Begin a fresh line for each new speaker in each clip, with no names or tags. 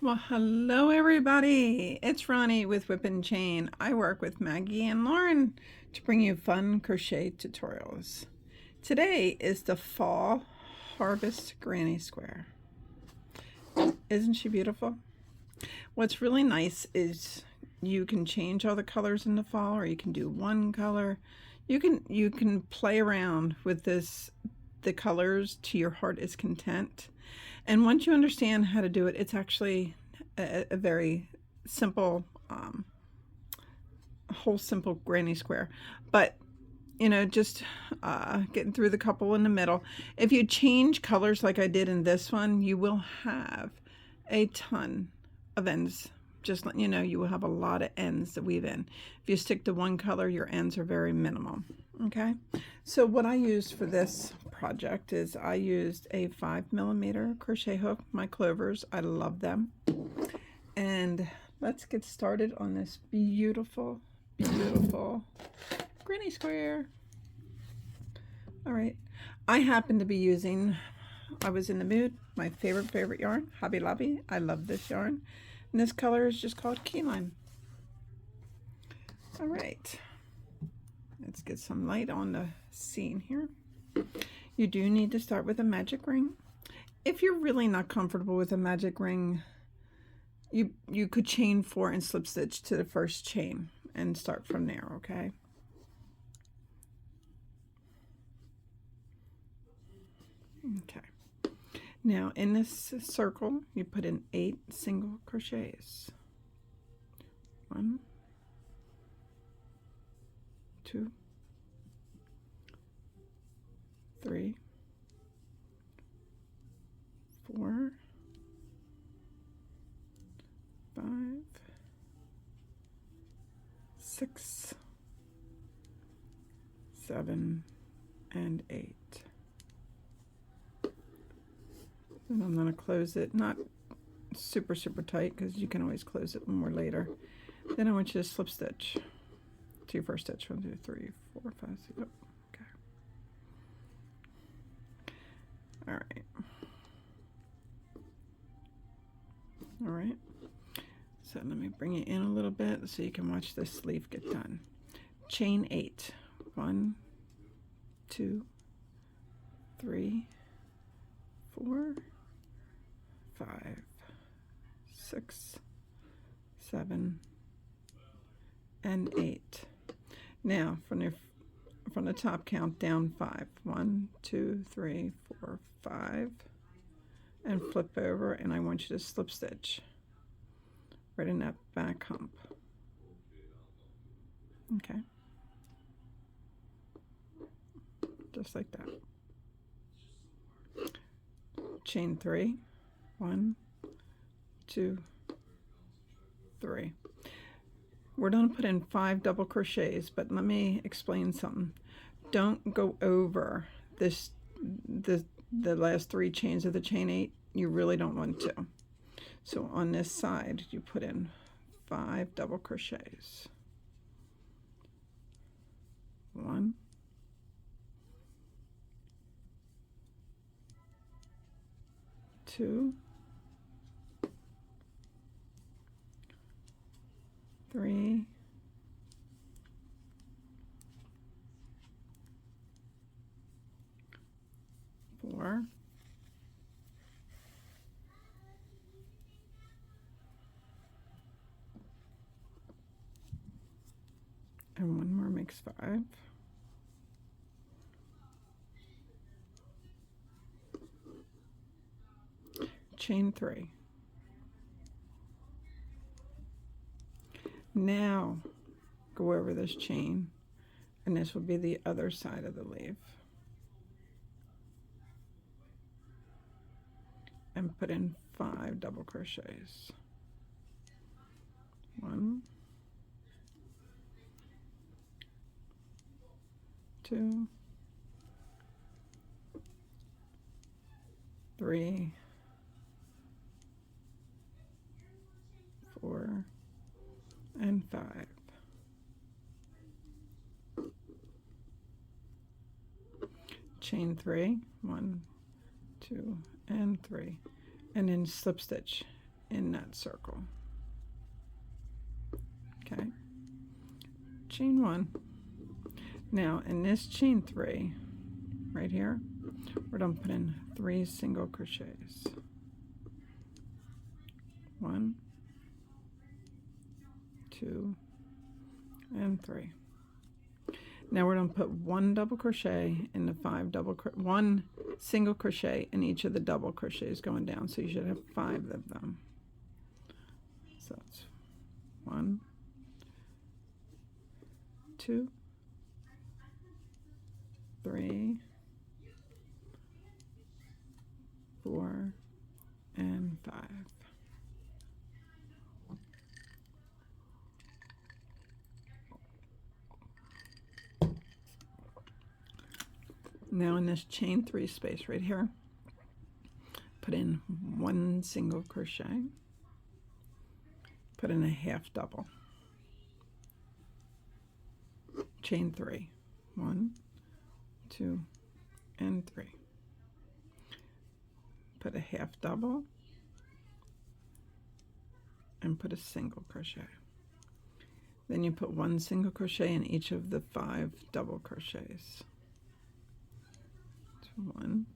Well, hello everybody. It's Ronnie with Whip and Chain. I work with Maggie and Lauren to bring you fun crochet tutorials. Today is the Fall Harvest Granny Square. Isn't she beautiful? What's really nice is you can change all the colors in the fall, or you can do one color. You can play around with the colors to your heart is content. And once you understand how to do it, it's actually a very simple, whole simple granny square. But just getting through the couple in the middle. If you change colors like I did in this one, you will have a ton of ends. Just letting you know, you will have a lot of ends to weave in. If you stick to one color, your ends are very minimal. Okay, so what I used for this project is I used a 5mm crochet hook, my clovers. I love them. And let's get started on this beautiful, beautiful granny square. All right, I happen to be using, I was in the mood, my favorite yarn, Hobby Lobby. I love this yarn. And this color is just called key lime. All right, let's get some light on the scene here. You do need to start with a magic ring. If you're really not comfortable with a magic ring, you could chain 4 and slip stitch to the first chain and start from there, okay? Okay. Now in this circle, you put in 8 single crochets. 1, 2, 3, 4, 5, 6, 7, and 8. And I'm going to close it, not super tight, because you can always close it more later. Then I want you to slip stitch to your first stitch. 1, 2, 3, 4, 5, 6. Oh, okay. All right. All right. So let me bring it in a little bit so you can watch this sleeve get done. Chain 8. 1, 2, 3, 4, 5, 6, 7, and 8. Now from the top, count down 5. 1, 2, 3, 4, 5, and flip over, and I want you to slip stitch right in that back hump. Okay, just like that. Chain 3. 1, 2, 3. We're going to put in 5 double crochets, but let me explain something. Don't go over the last 3 chains of the chain 8. You really don't want to. So on this side, you put in 5 double crochets. 1, 2, 3, 4, and 1 more makes 5. Chain 3. Now go over this chain, and this will be the other side of the leaf, and put in 5 double crochets. 1, 2, 3, 4, and 5. Chain 3, 1, 2, and 3, and then slip stitch in that circle. Okay, chain 1. Now in this chain 3 right here, we're going to put in 3 single crochets. 1, 2, and 3. Now we're going to put 1 double crochet in the 5 1 single crochet in each of the double crochets going down, so you should have 5 of them. So it's 1, 2, 3, 4, and 5. Now in this chain 3 space right here, put in 1 single crochet, put in a half double, chain 3, 1, 2, and 3, put a half double, and put a single crochet. Then you put 1 single crochet in each of the 5 double crochets. 1,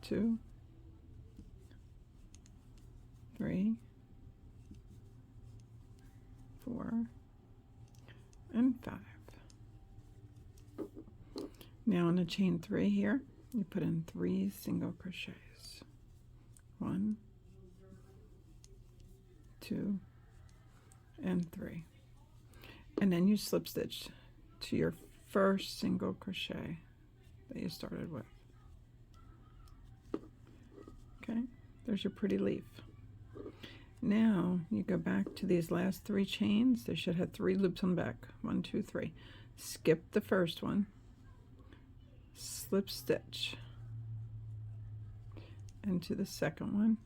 2, 3, 4, and 5. Now in the chain 3 here, you put in 3 single crochets. 1, 2, and 3. And then you slip stitch to your first single crochet that you started with. Okay, there's your pretty leaf. Now you go back to these last 3 chains. They should have 3 loops on the back. 1, 2, 3. Skip the first one, slip stitch into the second one,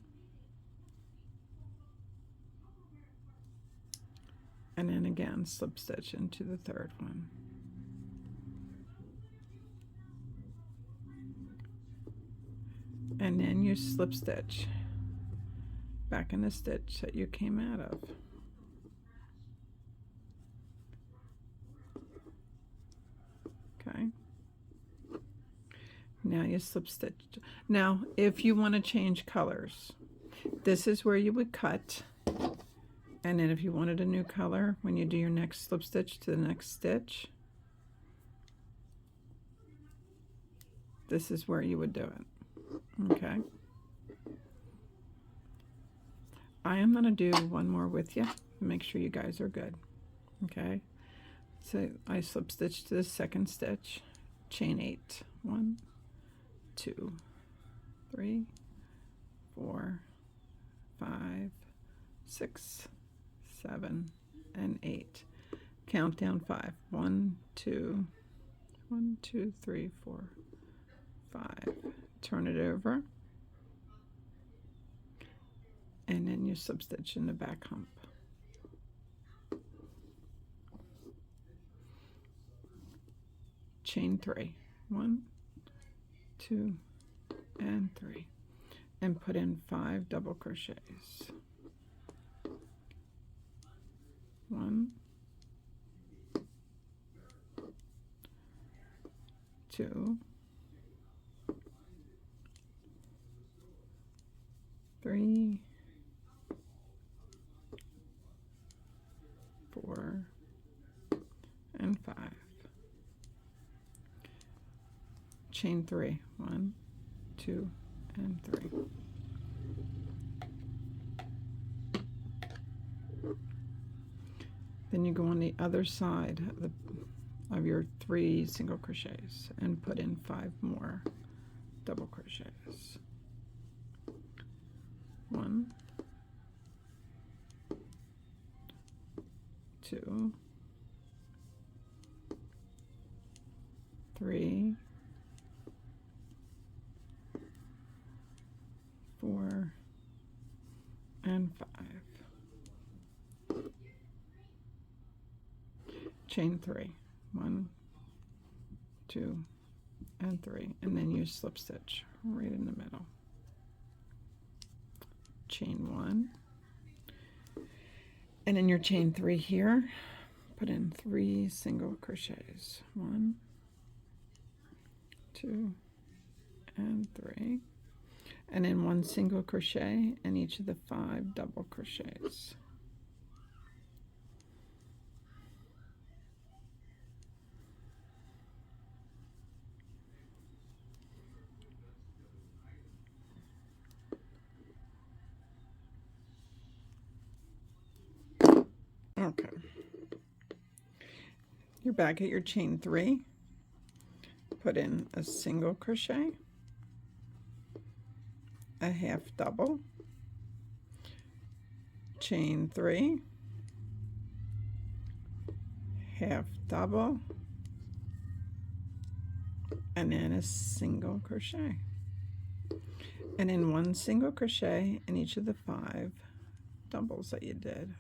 and then again slip stitch into the third one. And then you slip stitch back in the stitch that you came out of. Okay. Now you slip stitch. Now, if you want to change colors, this is where you would cut. And then if you wanted a new color, when you do your next slip stitch to the next stitch, this is where you would do it. Okay. I am going to do one more with you to make sure you guys are good. Okay. So I slip stitch to the second stitch, chain 8. 1, 2, 3, 4, 5, 6, 7, and 8. Count down 5. 1, 2, 3, 4, 5. Turn it over, and then you slip stitch in the back hump. Chain 3. 1, 2, and 3, and put in 5 double crochets. 1, 2, 3, 4, and 5. Chain 3. 1, 2, and 3. Then you go on the other side of your 3 single crochets and put in 5 more double crochets. 1, 2, 3, 4, and 5. Chain 3. 1, 2, and 3, and then you slip stitch right in the middle. chain 1, and in your chain 3 here, put in 3 single crochets. 1, 2, and 3, and then 1 single crochet in each of the 5 double crochets. Okay. You're back at your chain 3. Put in a single crochet, a half double, chain 3, half double, and then a single crochet, and then 1 single crochet in each of the 5 doubles that you did.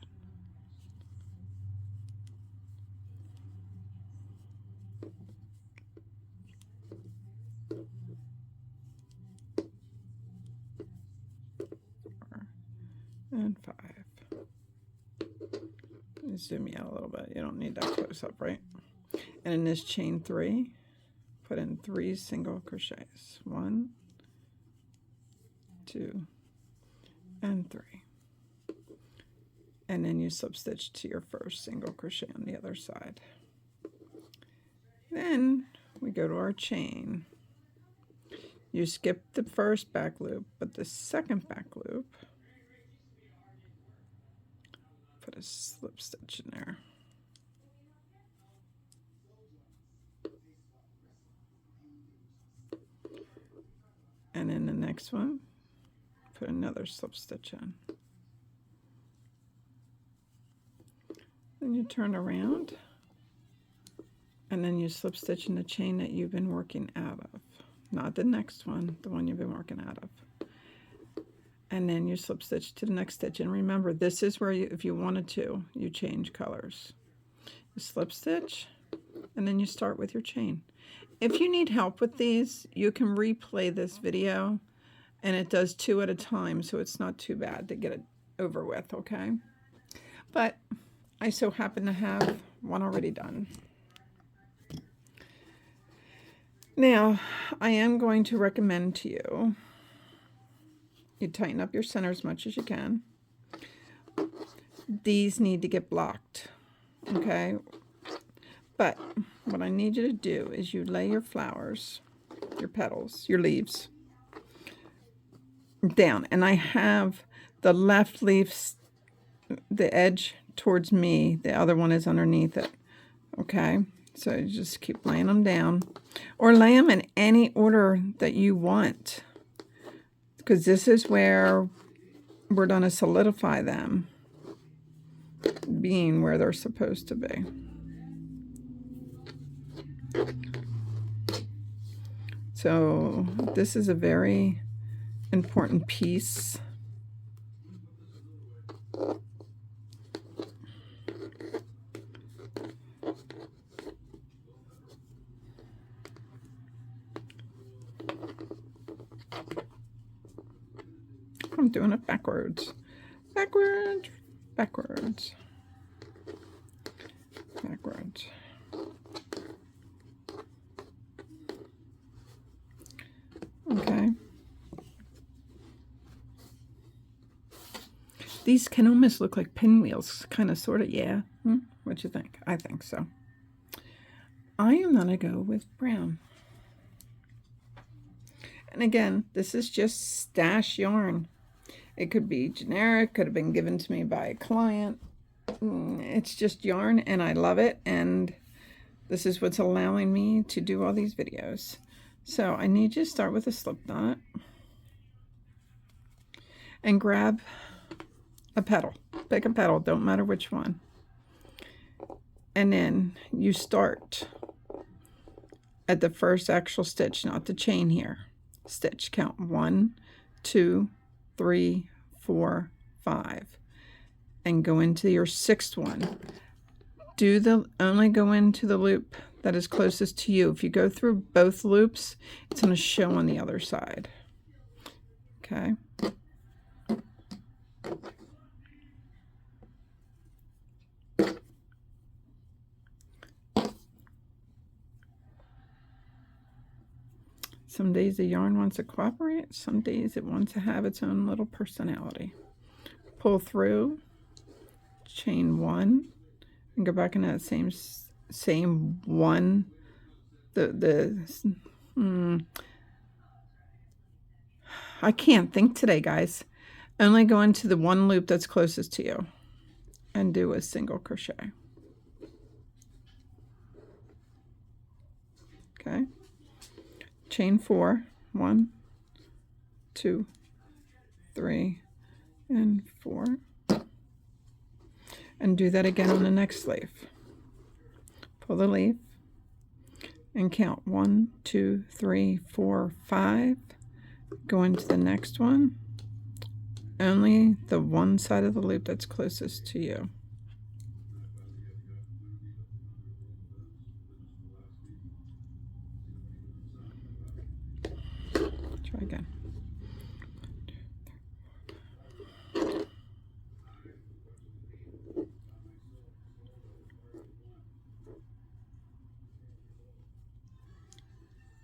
And 5. Zoom you out a little bit. You don't need that close up, right? And in this chain 3, put in 3 single crochets. 1, 2, and 3. And then you slip stitch to your first single crochet on the other side. Then we go to our chain. You skip the first back loop, but the second back loop, put a slip stitch in there. And in the next one, put another slip stitch in. Then you turn around, and then you slip stitch in the chain that you've been working out of. Not the next one, the one you've been working out of. And then you slip stitch to the next stitch. And remember, this is where you, if you wanted to, you change colors. You slip stitch, and then you start with your chain. If you need help with these, you can replay this video, and it does 2 at a time, so it's not too bad to get it over with, okay? But I so happen to have one already done. Now, I am going to recommend to you, you tighten up your center as much as you can. These need to get blocked, okay? But what I need you to do is you lay your flowers, your petals, your leaves down. And I have the left leaf, the edge towards me. The other one is underneath it, okay? So you just keep laying them down. Or lay them in any order that you want, because this is where we're going to solidify them being where they're supposed to be. So this is a very important piece. I'm doing it backwards. Backwards, backwards, backwards. Okay. These can almost look like pinwheels, kind of, sort of, yeah. What you think? I think so. I am going to go with brown. And again, this is just stash yarn. It could be generic, could have been given to me by a client. It's just yarn, and I love it, and this is what's allowing me to do all these videos. So I need you to start with a slip knot and grab a petal. Pick a petal, don't matter which one. And then you start at the first actual stitch, not the chain here. Stitch, count 1, 2, 3, 4, 5, and go into your 6th one. Only go into the loop that is closest to you. If you go through both loops, it's going to show on the other side. Okay. Some days the yarn wants to cooperate, some days it wants to have its own little personality. Pull through, chain 1, and go back in that same one. I can't think today, guys. Only go into the one loop that's closest to you and do a single crochet. Okay. Chain 4, 1, 2, 3, and 4. And do that again on the next leaf. Pull the leaf and count 1, 2, 3, 4, 5. Go into the next one. Only the one side of the loop that's closest to you. Try again.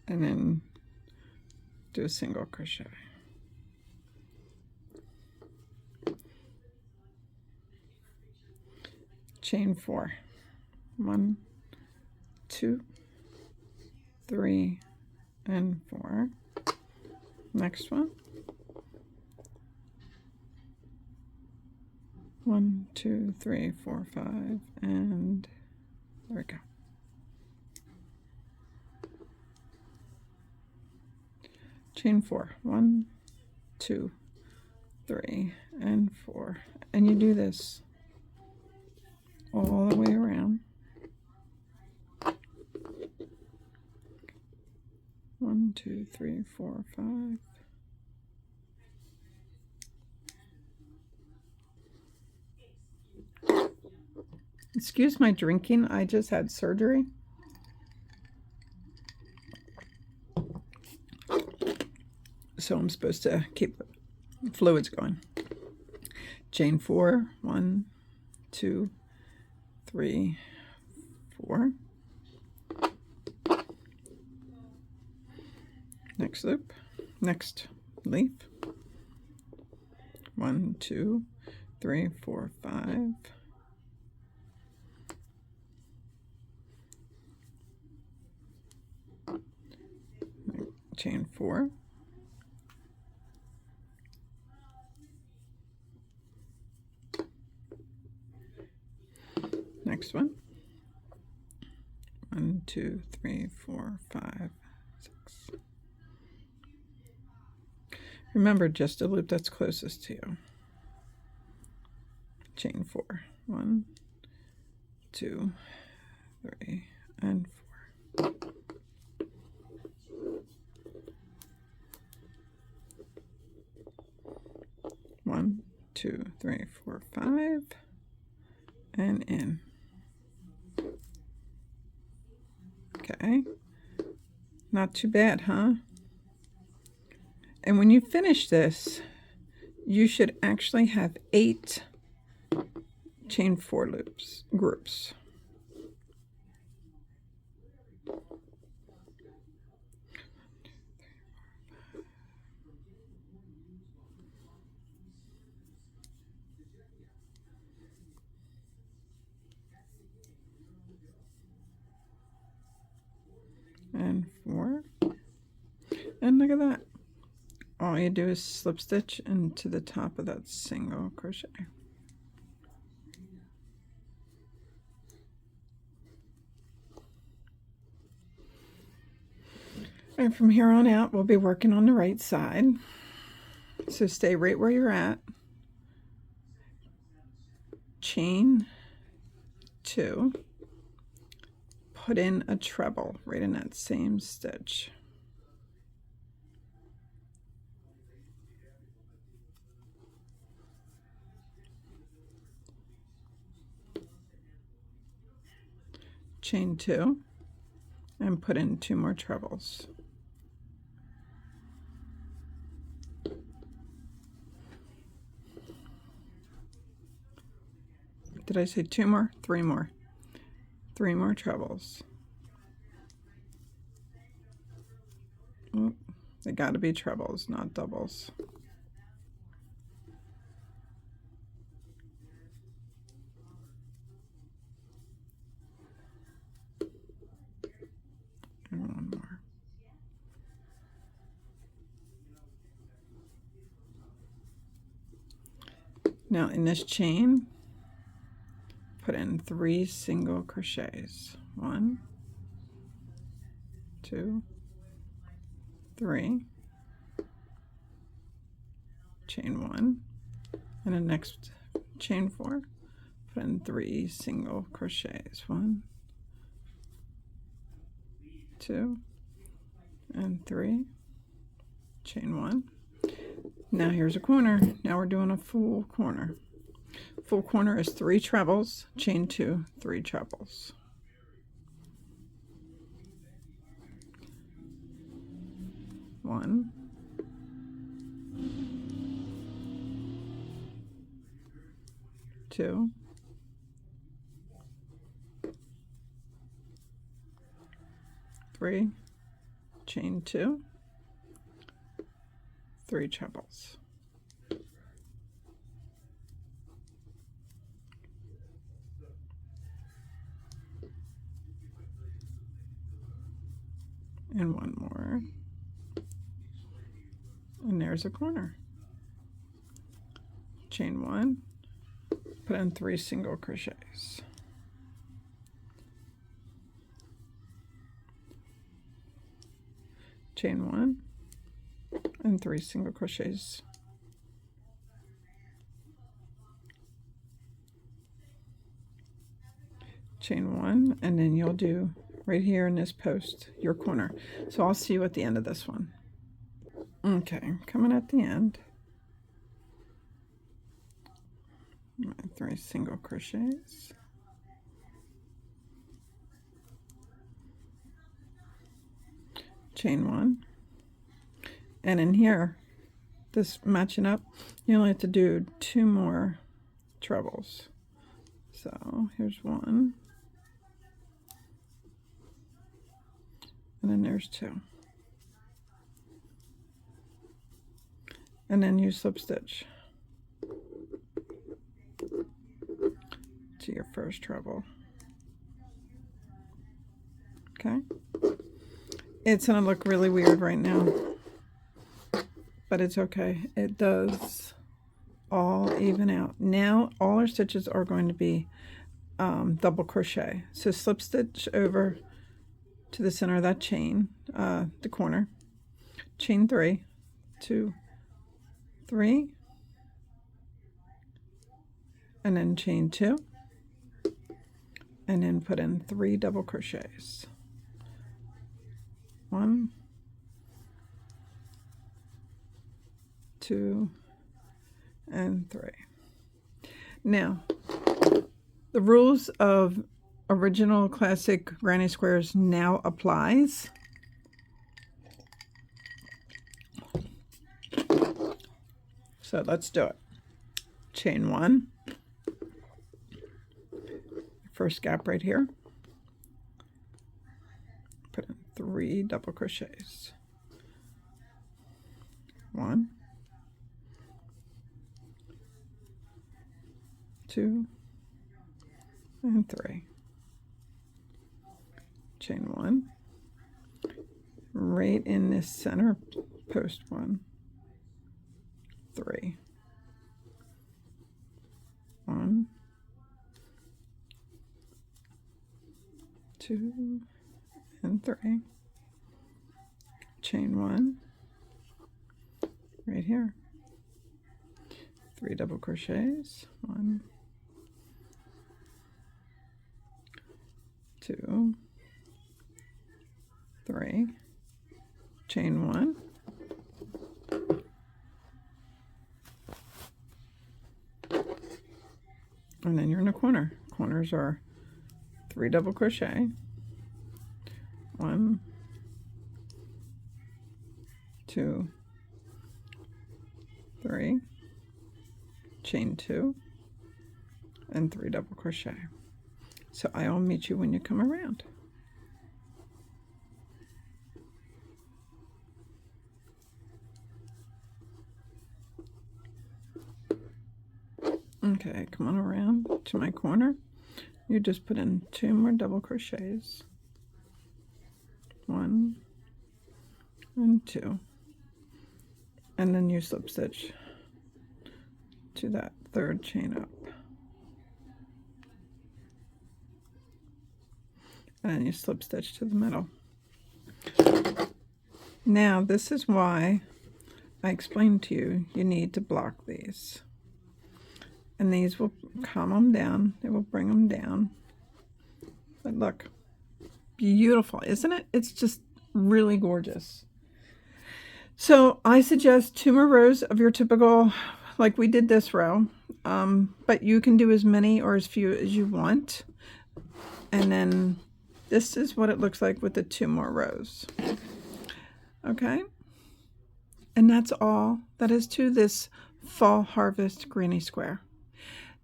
And then do a single crochet. Chain 4. 1, 2, 3, and 4. Next one. 1, 2, 3, 4, 5, and there we go. Chain 4. 1, 2, 3, and 4. And you do this all the way around. 1, 2, 3, 4, 5. Excuse my drinking. I just had surgery. So I'm supposed to keep the fluids going. Chain 4. 1, 2, 3, 4. Next loop, next leaf. 1, 2, 3, 4, 5. Chain 4. Next one. 1, 2, 3, 4, 5, 6. Remember, just a loop that's closest to you. Chain 4. 1, 2, 3, and 4. One, 2, 3, 4, 5, and in. Okay, not too bad, huh? And when you finish this, you should actually have 8 chain 4 loops, groups. And 4. And look at that. All you do is slip stitch into the top of that single crochet. And from here on out, we'll be working on the right side. So stay right where you're at. Chain 2. Put in a treble right in that same stitch. Chain 2 and put in 2 more trebles. Did I say 2 more? 3 more. 3 more trebles. Oh, They got to be trebles, not doubles. And one more. Now in this chain, put in 3 single crochets. 1, 2, 3. Chain 1, and the next chain 4, put in 3 single crochets. 1, 2, and 3. Chain 1. Now here's a corner. Now we're doing a full corner. Full corner is 3 trebles, chain 2, 3 trebles. One, two, three, chain 2, 3 trebles. And one more. And there's a corner. Chain 1, put in 3 single crochets. Chain 1 and 3 single crochets. Chain 1, and then you'll do right here in this post your corner. So I'll see you at the end of this one. Okay, coming at the end. 3 single crochets. Chain 1, and in here, this matching up, you only have to do 2 more trebles. So here's 1, and then there's 2, and then you slip stitch to your first treble. Okay. It's going to look really weird right now, but it's okay. It does all even out. Now all our stitches are going to be double crochet. So slip stitch over to the center of that chain, the corner, chain 3, 2, 3, and then chain 2, and then put in 3 double crochets. 1, 2, and 3. Now, the rules of original classic granny squares now applies. So let's do it. Chain 1, first gap right here. Put in 3 double crochets. 1, 2, and 3. Chain 1, right in this center post 1, 3. 1, 2, and 3. Chain 1 right here. 3 double crochets. 1, 2, 3. Chain 1. And then you're in a corner. Corners are 3 double crochet. 1, 2, 3, chain 2, and 3 double crochet. So I will meet you when you come around. Okay, come on around to my corner. You just put in 2 more double crochets. 1 and 2. And then you slip stitch to that 3rd chain up. And then you slip stitch to the middle. Now this is why I explained to you, you need to block these. And these will calm them down. It will bring them down. But look, beautiful, isn't it? It's just really gorgeous. So I suggest 2 more rows of your typical, like we did this row, but you can do as many or as few as you want. And then this is what it looks like with the 2 more rows. Okay, and that's all that is to this fall harvest granny square.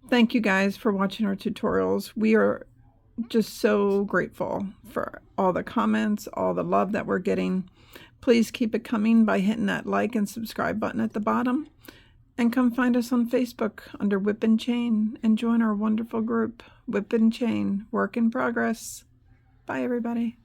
Thank you guys for watching our tutorials. We are just so grateful for all the comments, all the love that we're getting. Please keep it coming by hitting that like and subscribe button at the bottom. And come find us on Facebook under Whip and Chain and join our wonderful group, Whip and Chain, Work in Progress. Bye, everybody.